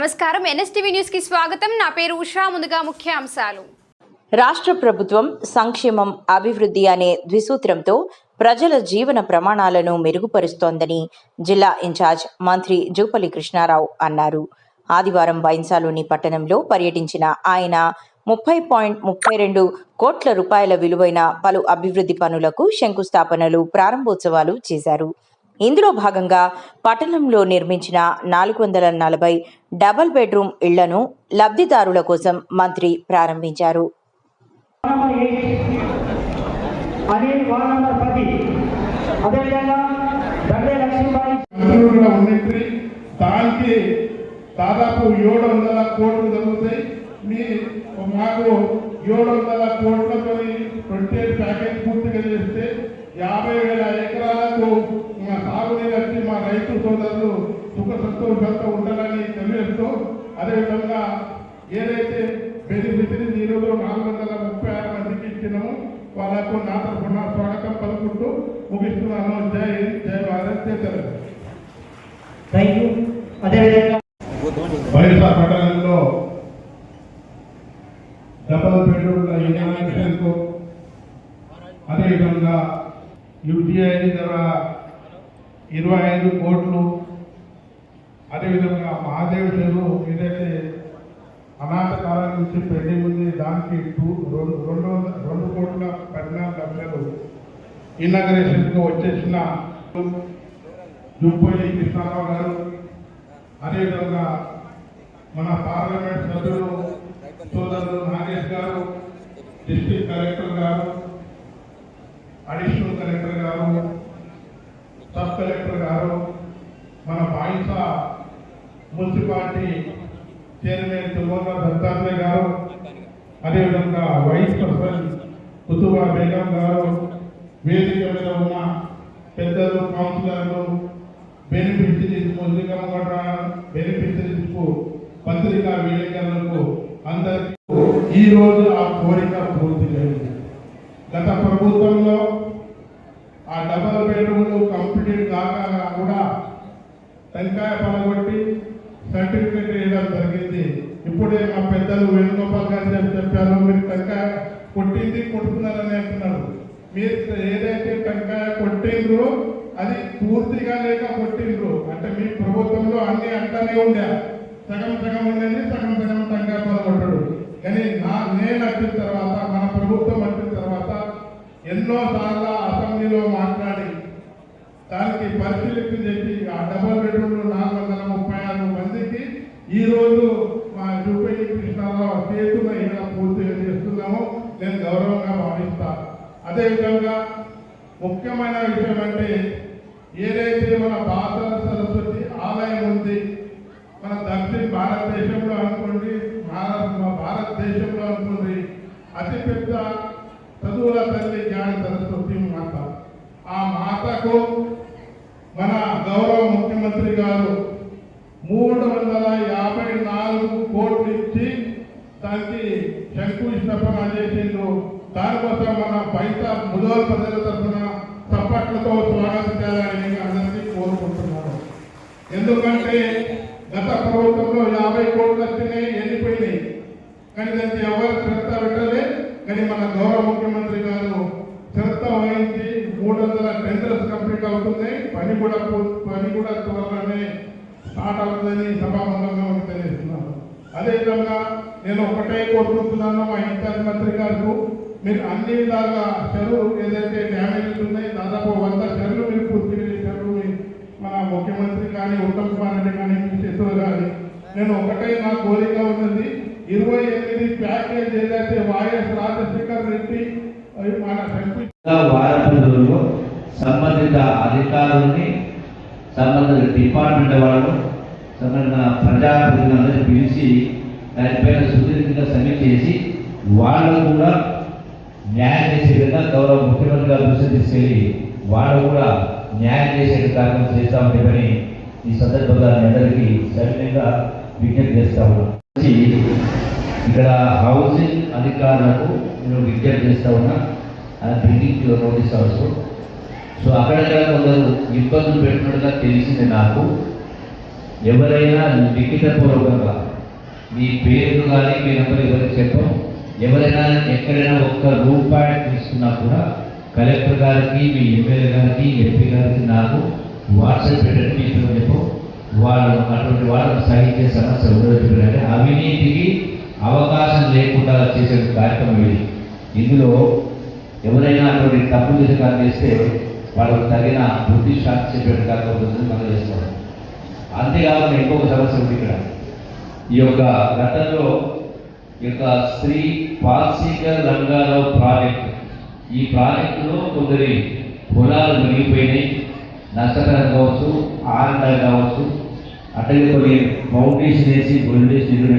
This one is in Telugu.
నమస్కారం ఎన్ఎస్టీవీ న్యూస్ కి స్వాగతం. నా పేరు ఉషా. ముందుగా ముఖ్య అంశాలు. రాష్ట్ర ప్రభుత్వం సంక్షేమం అభివృద్ధి అనే ద్విసూత్రంతో ప్రజల జీవన ప్రమాణాలను మెరుగుపరుస్తోందని జిల్లా ఇన్ఛార్జ్ మంత్రి జూపల్లి కృష్ణారావు అన్నారు. ఆదివారం బైన్సాలోని పట్టణంలో పర్యటించిన ఆయన 30.32 కోట్ల రూపాయల విలువైన పలు అభివృద్ధి పనులకు శంకుస్థాపనలు, ప్రారంభోత్సవాలు చేశారు. ఇందులో భాగంగా పట్టణంలో నిర్మించిన 440 డబుల్ బెడ్రూమ్ ఇళ్లను లబ్ధిదారుల కోసం మంత్రి ప్రారంభించారు. దాదాపు 700 కోట్లు జరుగుతాయి. మాకు 700 కోట్లతో 28 ప్యాకేజ్ పూర్తిగా చేస్తే 50,000 ఎకరాలకు మా సాగునీరు వచ్చి మా రైతు సోదరులు సుఖ సంతోషంతో ఉండాలని తెలియజేస్తూ, అదేవిధంగా ఏదైతే బెనిఫిషరీస్ ఈరోజు 436 మందికి ఇచ్చినామో వాళ్ళకు నా తరఫున స్వాగతం పలుకుంటూ ముగిస్తున్నాను. జై జై భారత్, జై తెలంగాణ. Thank you. అదేవిధంగా వైఎస్ఆర్ పట్టణంలో డబల్ బెడ్రూమ్ల ఇనాగ్రేషన్కు, అదేవిధంగా యూటీఐ ద్వారా 25 కోట్లు, అదేవిధంగా మహాదేవ్ చెరువు ఏదైతే అనాథ కాలం నుంచి పెండింగ్ ఉంది దానికి 2 కోట్ల 14 లక్షలు ఇనాగ్రేషన్కు వచ్చేసిన జూపల్లి కృష్ణారావు గారు, అదేవిధంగా మన పార్లమెంట్ సభ్యులు సోదరులు నాగేష్ గారు, డిస్ట్రిక్ట్ కలెక్టర్ గారు, అడిషనల్ కలెక్టర్ గారు, సబ్ కలెక్టర్ గారు, మన బాయిసా మున్సిపాలిటీ చైర్మన్ తుమ్మల దత్తాత్రేయ గారు, అదేవిధంగా వైస్ ప్రెసిడెంట్ కుతుబా బేగం గారు, వేదిక మీద ఉన్న పెద్దలు, కౌన్సిలర్లు, బెనిఫిషరీస్ బెనిఫిషరీస్కు, పత్రికా విలేకరులకు అందరికీ ఈరోజు ఆ కోరిక పూర్తి చేయండి. గత ప్రభుత్వంలో ఆ డబల్ బెడ్రూమ్లు కంప్లీట్ కాక కూడా టెంకాయ పలగొట్టి సర్టిఫికేట్ వేయడం జరిగింది. ఇప్పుడే మా పెద్దలు వేణుగోపాల్ గారు చెప్పారు, మీరు టెంకాయ కొట్టింది కొడుతున్నారని అంటున్నారు. మీరు ఏదైతే టెంకాయ కొట్టిండ్రో అది పూర్తిగా లేక కొట్టిండ్రు. అంటే మీ ప్రభుత్వంలో అన్ని అంటనే ఉండే, సగం సగం ఉండేది, సగం సగం టెంకాయ పలగొట్టడు. కానీ నేను వచ్చిన తర్వాత, మన ప్రభుత్వం వచ్చిన తర్వాత ఎన్నోసార్లు అసెంబ్లీలో మాట్లాడి దానికి పరిశీలించి చెప్పి ఆ డబల్ బెడ్రూమ్లు 436 మందికి ఈరోజు మా జూపల్లి కృష్ణారావు చేతుల ఇలా పూర్తిగా చేస్తున్నాము. నేను గౌరవంగా భావిస్తాను. అదేవిధంగా ముఖ్యమైన విషయం అంటే ఏదైతే మన బాసర సరస్వతి ఆలయం ఉంది, మన దక్షిణ భారతదేశంలో అనుకోండి, భారతదేశంలో అనుకోండి అతిపెద్ద చదువుల తల్లి జ్ఞాన సరస్వతి మాత. ఆ మాతకు మన గౌరవ ముఖ్యమంత్రి గారు 354 కోట్లు ఇచ్చి దానికి శంకుస్థాపన చేసిండ్రు. దానికోసం మన బయట ముదోల్ ప్రజల తరఫున చప్పట్లతో స్వాగతించాలని అందరికీ కోరుకుంటున్నాను. ఎందుకంటే గత ప్రభుత్వంలో 50 కోట్లు వచ్చినాయి, వెళ్ళిపోయినాయి. కానీ దానికి ఎవరు శ్రద్ధ పెట్టలే. కానీ మన గౌరవ ముఖ్యమంత్రి గారు శ్రద్ధ వహించి 300 టెండర్స్ కంప్లీట్ అవుతున్నాయి. పని కూడా త్వరలోనే స్టార్ట్ అవుతుందని సభాముఖంగా తెలియజేస్తున్నాను. అదేవిధంగా నేను ఒకటే కోరుకుంటున్నాను మా ఇన్ఛార్జ్ మంత్రి గారు, మీరు అన్ని విధాలుగా చెరువు ఏదైతే డ్యామేజెస్ ఉన్నాయి, దాదాపు 100 చెరువులు మీరు పూర్తి చేశారు. మన ముఖ్యమంత్రి కానీ, ఉత్తమ్ కుమార్ రెడ్డి కానీ, చేతులు కానీ, నేను ఒకటే నా కోరిక ఉన్నది, 28 ప్యాకేజ్ ఏదైతే వైఎస్ రాజశేఖర్ రెడ్డి మన వారంలో సంబంధిత అధికారుల్ని, సంబంధిత డిపార్ట్మెంట్ వాళ్ళు, సంబంధిత ప్రజాప్రతినిధులందరినీ పిలిచి దానిపైన సుదీర్ఘంగా సమీక్ష చేసి వాళ్ళు కూడా న్యాయం చేసే విధంగా గౌరవ ముఖ్యమంత్రి గారు దృష్టి తీసుకెళ్ళి వాళ్ళు కూడా న్యాయం చేసే కార్యక్రమం చేస్తామని ఈ సందర్భంగా అందరికీ సవినయంగా విజ్ఞప్తి చేస్తా ఉన్నాం. ఇక్కడ హౌసింగ్ అధికారులకు నేను విజ్ఞప్తి చేస్తా ఉన్నా, బిల్డింగ్ నోటీస్ అవసరం. సో అక్కడక్కడ కొందరు ఇబ్బందులు పెట్టినట్టుగా తెలిసింది నాకు. ఎవరైనా లిఖితపూర్వకంగా మీ పేరు కానీ మీ నెంబర్ ఎవరికి చెప్పం, ఎవరైనా ఎక్కడైనా ఒక్క రూపాయి తీసుకున్నా కూడా కలెక్టర్ గారికి, మీ ఎమ్మెల్యే గారికి, ఎంపీ గారికి నాకు వాట్సాప్ పెట్టండి, మీ పేరు చెప్పం. వాళ్ళు అటువంటి వాళ్ళని సహించే సమస్య ఉండదు. అవినీతికి అవకాశం లేకుండా చేసే కార్యక్రమం ఇది. ఇందులో ఎవరైనా అటువంటి తప్పు చేసే కార్యం చేస్తే వాళ్ళకు తగిన బుద్ధి శాంతించేటువంటి కార్యక్రమం మనం చేస్తాం. అంతేకాకుండా ఇంకొక సమస్య ఉంది ఇక్కడ. ఈ యొక్క గతంలో ఈ యొక్క శ్రీ పాల్సీకర్ రంగారావు ప్రాజెక్టు, ఈ ప్రాజెక్టులో కొందరి పొలాలు మునిగిపోయినాయి, నష్టపరం కావచ్చు, ఆనందాలు కావచ్చు, అట్లాగే కొన్ని ఫౌండేషన్ వేసి